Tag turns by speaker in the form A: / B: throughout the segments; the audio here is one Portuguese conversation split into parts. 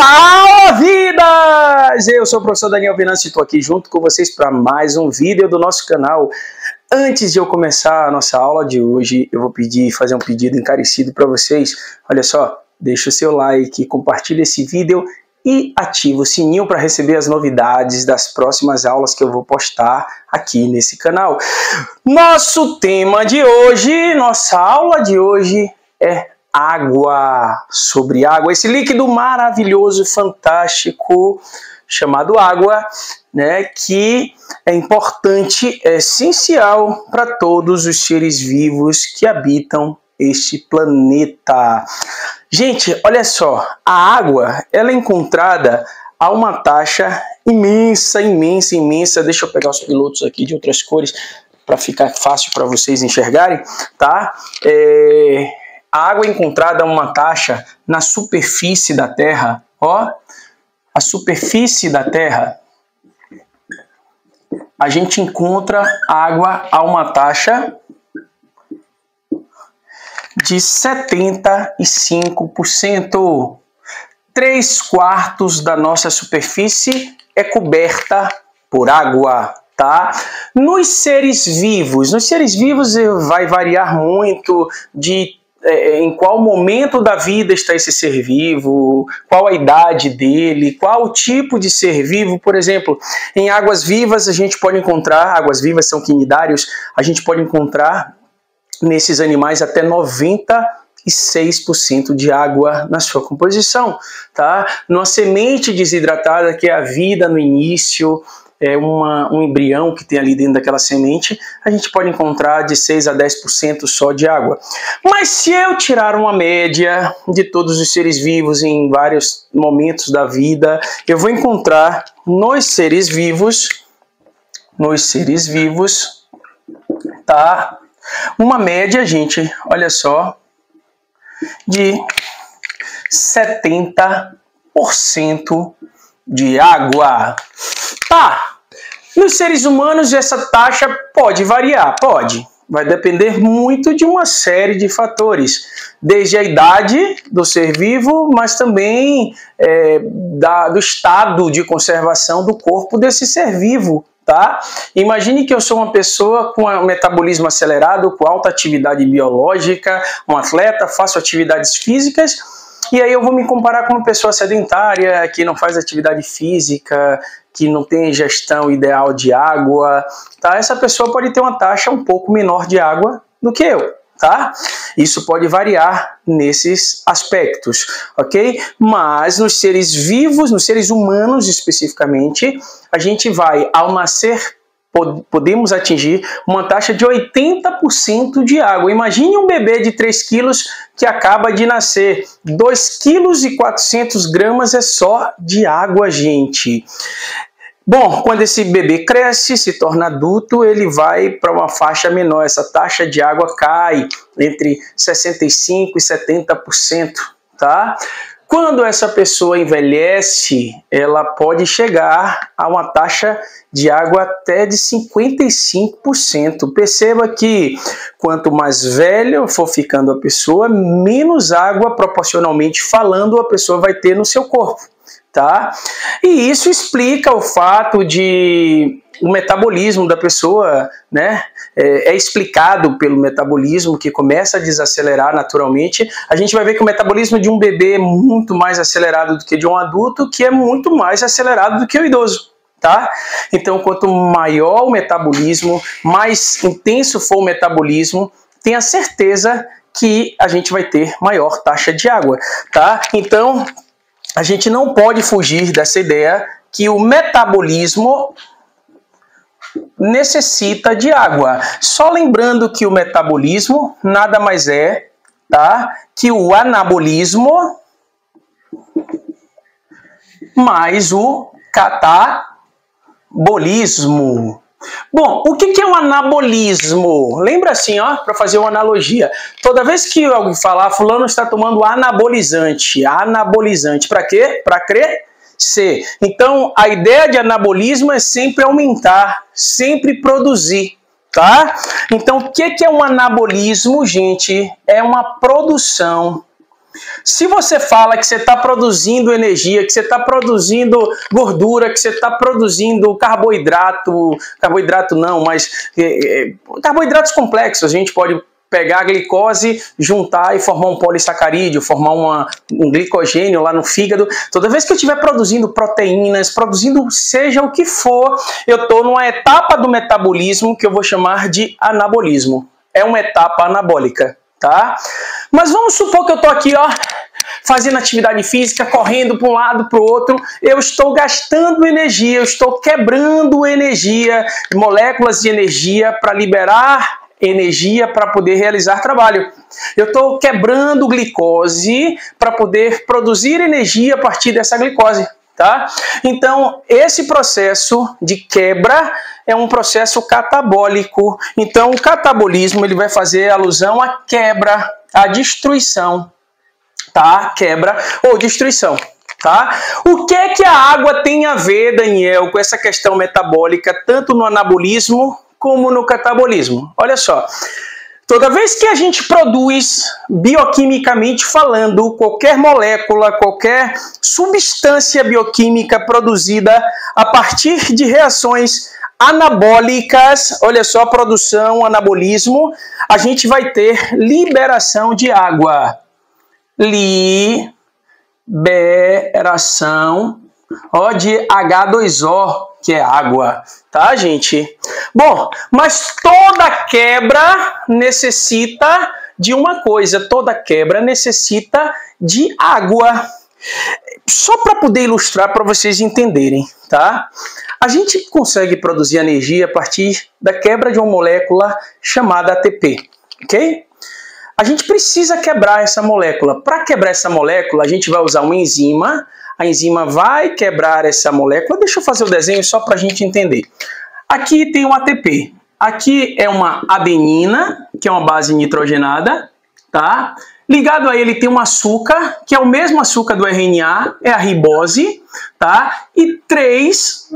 A: Fala, vidas! Eu sou o professor Daniel Venâncio e estou aqui junto com vocês para mais um vídeo do nosso canal. Antes de eu começar a nossa aula de hoje, eu vou fazer um pedido encarecido para vocês. Olha só, deixa o seu like, compartilha esse vídeo e ativa o sininho para receber as novidades das próximas aulas que eu vou postar aqui nesse canal. Nosso tema de hoje, nossa aula de hoje é água, sobre água, esse líquido maravilhoso, fantástico, chamado água, né, que é importante, é essencial para todos os seres vivos que habitam este planeta. Gente, olha só, a água, ela é encontrada a uma taxa imensa. Deixa eu pegar os pilotos aqui de outras cores para ficar fácil para vocês enxergarem, tá? A água é encontrada a uma taxa na superfície da Terra, ó, a superfície da Terra, a gente encontra água a uma taxa de 75%. 3/4 da nossa superfície é coberta por água, tá? Nos seres vivos vai variar muito em qual momento da vida está esse ser vivo, qual a idade dele, qual o tipo de ser vivo. Por exemplo, em águas vivas a gente pode encontrar, águas vivas são quinidários, a gente pode encontrar nesses animais até 96% de água na sua composição, tá? Numa semente desidratada, que é a vida no início, um embrião que tem ali dentro daquela semente, a gente pode encontrar de 6 a 10% só de água. Mas se eu tirar uma média de todos os seres vivos em vários momentos da vida, eu vou encontrar nos seres vivos, tá? Uma média, gente, olha só, de 70% de água. Tá, nos seres humanos essa taxa pode variar, pode. Vai depender muito de uma série de fatores, desde a idade do ser vivo, mas também do estado de conservação do corpo desse ser vivo, tá? Imagine que eu sou uma pessoa com um metabolismo acelerado, com alta atividade biológica, um atleta, faço atividades físicas, e aí eu vou me comparar com uma pessoa sedentária, que não faz atividade física, que não tem ingestão ideal de água, tá? Essa pessoa pode ter uma taxa um pouco menor de água do que eu, tá? Isso pode variar nesses aspectos, ok? Mas nos seres vivos, nos seres humanos especificamente, a gente vai, ao nascer, podemos atingir uma taxa de 80% de água. Imagine um bebê de 3 quilos que acaba de nascer. 2,4 kg é só de água, gente. Bom, quando esse bebê cresce, se torna adulto, ele vai para uma faixa menor. Essa taxa de água cai entre 65% e 70%, tá? Quando essa pessoa envelhece, ela pode chegar a uma taxa de água até de 55%. Perceba que quanto mais velho for ficando a pessoa, menos água, proporcionalmente falando, a pessoa vai ter no seu corpo, tá? E isso explica o fato de o metabolismo da pessoa, né, é explicado pelo metabolismo que começa a desacelerar naturalmente. A gente vai ver que o metabolismo de um bebê é muito mais acelerado do que de um adulto, que é muito mais acelerado do que o idoso, tá? Então, quanto maior o metabolismo, mais intenso for o metabolismo, tenha certeza que a gente vai ter maior taxa de água, tá? Então, a gente não pode fugir dessa ideia que o metabolismo necessita de água. Só lembrando que o metabolismo nada mais é, tá, que o anabolismo mais o catabolismo. Bom, o que é um anabolismo? Lembra assim, ó, para fazer uma analogia. Toda vez que alguém falar, fulano está tomando anabolizante. Para quê? Para crescer. Então, a ideia de anabolismo é sempre aumentar, sempre produzir, tá? Então, o que é um anabolismo, gente? É uma produção Se você fala que você está produzindo energia, que você está produzindo gordura, que você está produzindo carboidrato não, mas carboidratos complexos, a gente pode pegar a glicose, juntar e formar um polissacarídeo, formar um glicogênio lá no fígado. Toda vez que eu estiver produzindo proteínas, produzindo seja o que for, eu estou numa etapa do metabolismo que eu vou chamar de anabolismo. É uma etapa anabólica, tá? Mas vamos supor que eu estou aqui, ó, fazendo atividade física, correndo para um lado, para o outro, eu estou gastando energia, eu estou quebrando energia, moléculas de energia para liberar energia para poder realizar trabalho. Eu estou quebrando glicose para poder produzir energia a partir dessa glicose, tá? Então, esse processo de quebra é um processo catabólico. Então, o catabolismo ele vai fazer alusão à quebra, à destruição, tá? Quebra ou destruição, tá? O que é que a água tem a ver, Daniel, com essa questão metabólica, tanto no anabolismo como no catabolismo? Olha só, toda vez que a gente produz, bioquimicamente falando, qualquer molécula, qualquer substância bioquímica produzida a partir de reações anabólicas, olha só, produção, anabolismo, a gente vai ter liberação de água. Liberação de H2O, que é água, tá, gente? Bom, mas toda quebra necessita de uma coisa, toda quebra necessita de água. Só para poder ilustrar, para vocês entenderem, tá? A gente consegue produzir energia a partir da quebra de uma molécula chamada ATP, ok? A gente precisa quebrar essa molécula. Para quebrar essa molécula, a gente vai usar uma enzima. A enzima vai quebrar essa molécula. Deixa eu fazer o desenho só para a gente entender. Aqui tem um ATP. Aqui é uma adenina, que é uma base nitrogenada, tá? Ligado a ele tem um açúcar, que é o mesmo açúcar do RNA, é a ribose, tá? E 3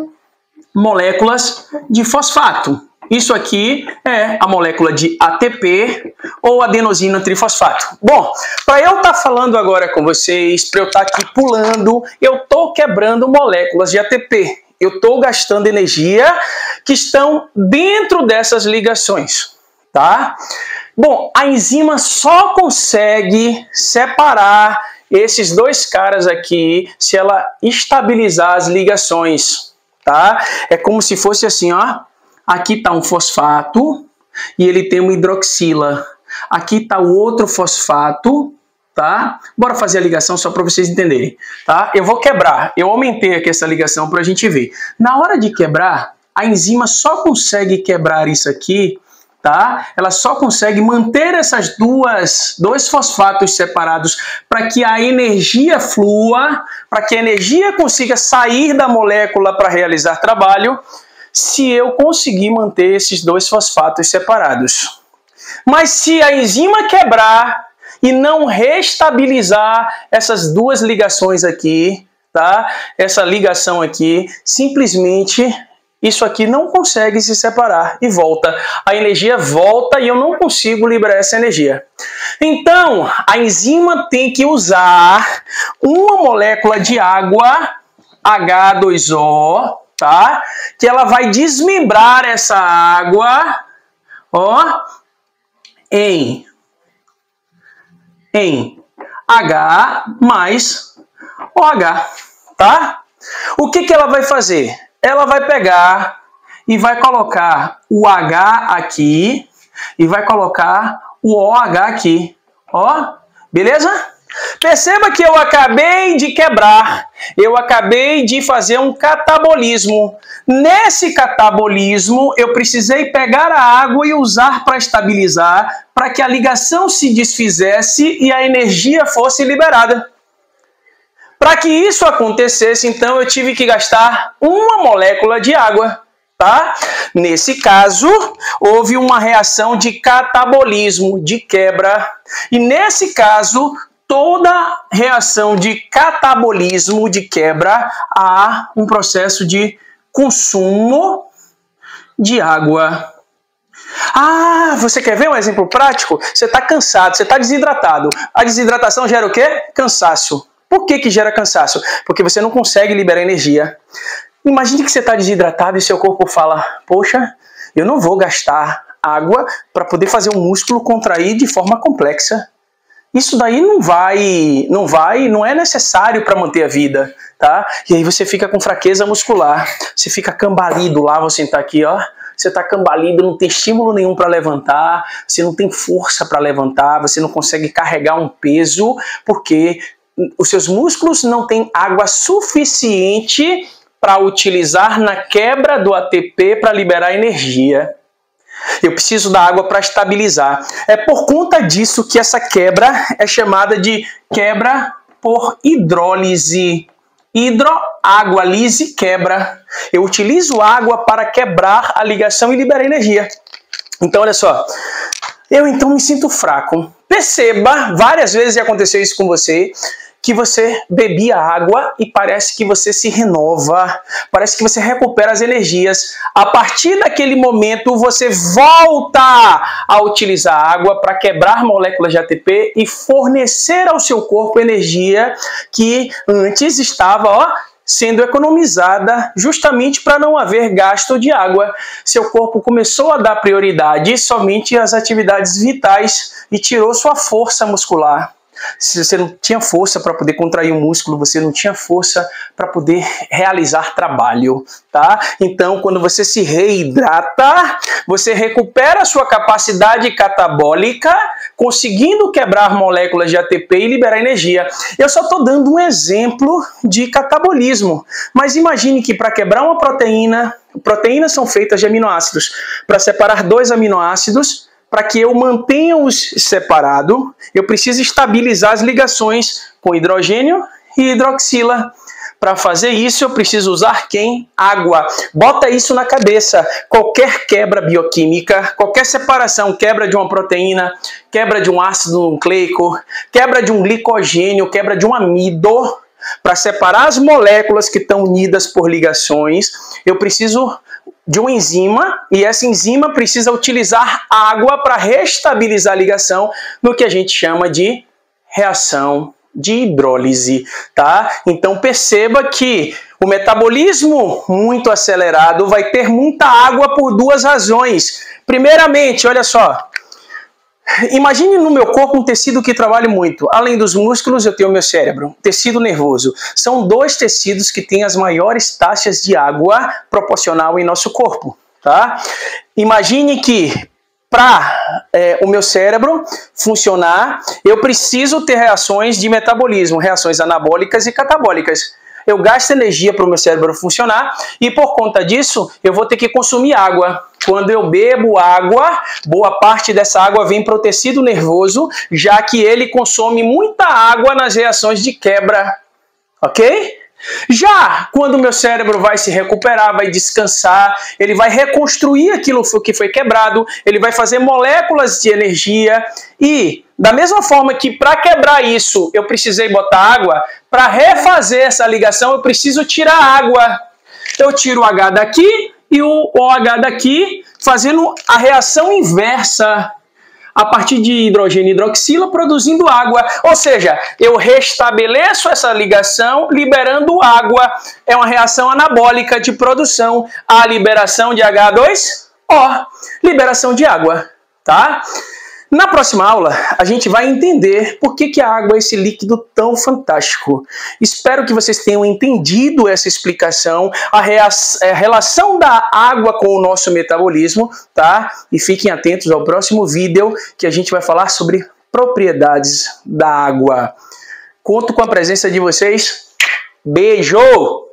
A: moléculas de fosfato. Isso aqui é a molécula de ATP ou adenosina trifosfato. Bom, para eu estar falando agora com vocês, para eu estar aqui pulando, eu estou quebrando moléculas de ATP. Eu estou gastando energia que estão dentro dessas ligações, tá? Bom, a enzima só consegue separar esses dois caras aqui se ela estabilizar as ligações, tá? É como se fosse assim, ó. Aqui está um fosfato e ele tem uma hidroxila. Aqui está o outro fosfato, tá? Bora fazer a ligação só para vocês entenderem, tá? Eu vou quebrar. Eu aumentei aqui essa ligação para a gente ver. Na hora de quebrar, a enzima só consegue quebrar isso aqui, tá? Ela só consegue manter essas dois fosfatos separados para que a energia flua, para que a energia consiga sair da molécula para realizar trabalho, se eu conseguir manter esses dois fosfatos separados. Mas se a enzima quebrar e não restabilizar essas duas ligações aqui, tá? Essa ligação aqui, simplesmente isso aqui não consegue se separar e volta. A energia volta e eu não consigo liberar essa energia. Então, a enzima tem que usar uma molécula de água, H2O, tá? Que ela vai desmembrar essa água, ó, em H mais OH, tá? O que ela vai fazer? Ela vai pegar e vai colocar o H aqui e vai colocar o OH aqui, ó, beleza? Perceba que eu acabei de quebrar, eu acabei de fazer um catabolismo. Nesse catabolismo, eu precisei pegar a água e usar para estabilizar, para que a ligação se desfizesse e a energia fosse liberada. Para que isso acontecesse, então, eu tive que gastar uma molécula de água, tá? Nesse caso, houve uma reação de catabolismo, de quebra. E nesse caso, toda reação de catabolismo, de quebra, há um processo de consumo de água. Ah, você quer ver um exemplo prático? Você está cansado, você está desidratado. A desidratação gera o quê? Cansaço. Por que gera cansaço? Porque você não consegue liberar energia. Imagine que você está desidratado e seu corpo fala, poxa, eu não vou gastar água para poder fazer o músculo contrair de forma complexa. Isso daí não é necessário para manter a vida, tá? E aí você fica com fraqueza muscular, você fica cambalido lá, vou sentar aqui, ó. Você está cambalido, não tem estímulo nenhum para levantar, você não tem força para levantar, você não consegue carregar um peso, porque os seus músculos não têm água suficiente para utilizar na quebra do ATP para liberar energia. Eu preciso da água para estabilizar. É por conta disso que essa quebra é chamada de quebra por hidrólise. Água, lise, quebra. Eu utilizo água para quebrar a ligação e liberar energia. Então, olha só. Eu então me sinto fraco. Perceba, várias vezes já aconteceu isso com você, que você bebia água e parece que você se renova, parece que você recupera as energias. A partir daquele momento, você volta a utilizar água para quebrar moléculas de ATP e fornecer ao seu corpo energia que antes estava, sendo economizada justamente para não haver gasto de água. Seu corpo começou a dar prioridade somente às atividades vitais e tirou sua força muscular. Se você não tinha força para poder contrair o músculo, você não tinha força para poder realizar trabalho, tá? Então, quando você se reidrata, você recupera a sua capacidade catabólica, conseguindo quebrar moléculas de ATP e liberar energia. Eu só estou dando um exemplo de catabolismo, mas imagine que para quebrar uma proteína, proteínas são feitas de aminoácidos. Para separar dois aminoácidos, para que eu mantenha-os separados, eu preciso estabilizar as ligações com hidrogênio e hidroxila. Para fazer isso, eu preciso usar quem? Água. Bota isso na cabeça. Qualquer quebra bioquímica, qualquer separação, quebra de uma proteína, quebra de um ácido nucleico, quebra de um glicogênio, quebra de um amido, para separar as moléculas que estão unidas por ligações, eu preciso de uma enzima, e essa enzima precisa utilizar água para restabilizar a ligação no que a gente chama de reação de hidrólise, tá? Então perceba que o metabolismo muito acelerado vai ter muita água por duas razões. Primeiramente, olha só, imagine no meu corpo um tecido que trabalha muito. Além dos músculos, eu tenho o meu cérebro, tecido nervoso. São dois tecidos que têm as maiores taxas de água proporcional em nosso corpo, tá? Imagine que para o meu cérebro funcionar, eu preciso ter reações de metabolismo, reações anabólicas e catabólicas. Eu gasto energia para o meu cérebro funcionar e por conta disso eu vou ter que consumir água. Quando eu bebo água, boa parte dessa água vem para o tecido nervoso, já que ele consome muita água nas reações de quebra, ok? Já quando o meu cérebro vai se recuperar, vai descansar, ele vai reconstruir aquilo que foi quebrado, ele vai fazer moléculas de energia e, da mesma forma que para quebrar isso eu precisei botar água, para refazer essa ligação eu preciso tirar água. Eu tiro o H daqui e o OH daqui, fazendo a reação inversa a partir de hidrogênio e hidroxila, produzindo água. Ou seja, eu restabeleço essa ligação liberando água. É uma reação anabólica de produção. A liberação de H2O, liberação de água, tá? Na próxima aula, a gente vai entender por que a água é esse líquido tão fantástico. Espero que vocês tenham entendido essa explicação, a relação da água com o nosso metabolismo, tá? E fiquem atentos ao próximo vídeo, que a gente vai falar sobre propriedades da água. Conto com a presença de vocês. Beijo!